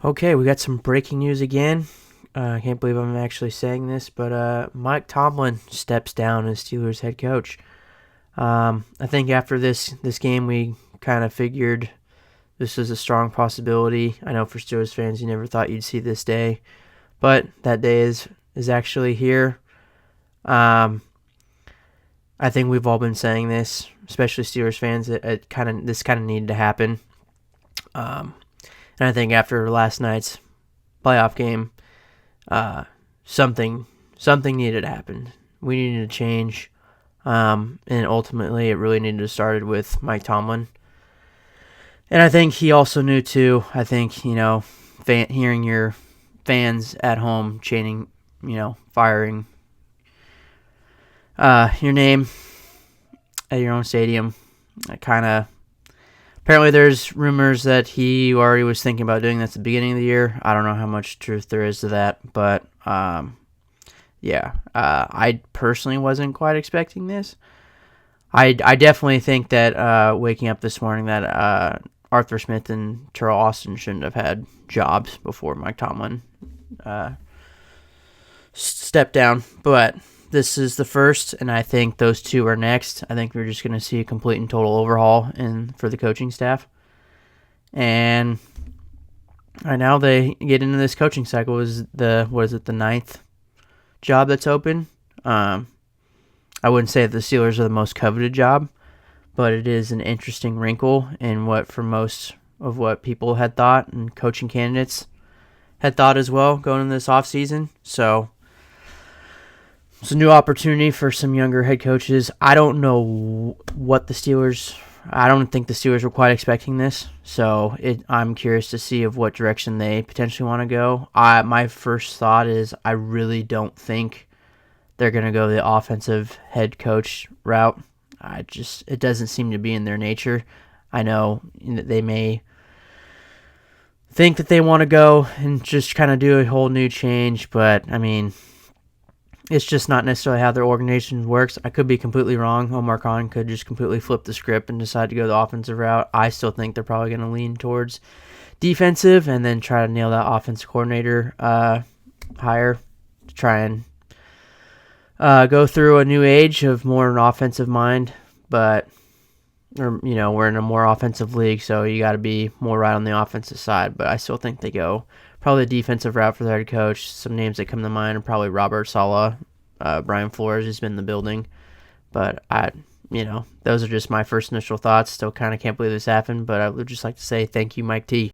Okay, we got some breaking news again. I can't believe I'm actually saying this, but Mike Tomlin steps down as Steelers head coach. I think after this game, we kind of figured this was a strong possibility. I know for Steelers fans, you never thought you'd see this day, but that day is actually here. Um, I think we've all been saying this, especially Steelers fans, that this kind of needed to happen. Um, and I think after last night's playoff game, uh, something needed to happen. We needed to change, and ultimately, it really needed to start with Mike Tomlin. And I think he also knew too. I think hearing your fans at home chanting, firing your name at your own stadium, kind of. Apparently, there's rumors that he already was thinking about doing this at the beginning of the year. I don't know how much truth there is to that, but yeah, I personally wasn't quite expecting this. I definitely think that waking up this morning that Arthur Smith and Terrell Austin shouldn't have had jobs before Mike Tomlin stepped down, but this is the first, and I think those two are next. I think we're just going to see a complete and total overhaul for the coaching staff. And right now they get into this coaching cycle. Is the ninth job that's open? I wouldn't say that the Steelers are the most coveted job, but it is an interesting wrinkle in what for most of what people had thought and coaching candidates had thought as well going into this offseason. So it's a new opportunity for some younger head coaches. I don't know what I don't think the Steelers were quite expecting this, so I'm curious to see of what direction they potentially want to go. My first thought is I really don't think they're going to go the offensive head coach route. It doesn't seem to be in their nature. I know that they may think that they want to go and just kind of do a whole new change, but I mean, it's just not necessarily how their organization works. I could be completely wrong. Omar Khan could just completely flip the script and decide to go the offensive route. I still think they're probably going to lean towards defensive and then try to nail that offensive coordinator hire to try and go through a new age of more an offensive mind. But we're in a more offensive league, so you got to be more right on the offensive side. But I still think they go probably the defensive route for their head coach. Some names that come to mind are probably Robert Saleh, Brian Flores, who's been in the building. But those are just my first initial thoughts. Still kind of can't believe this happened, but I would just like to say thank you, Mike T.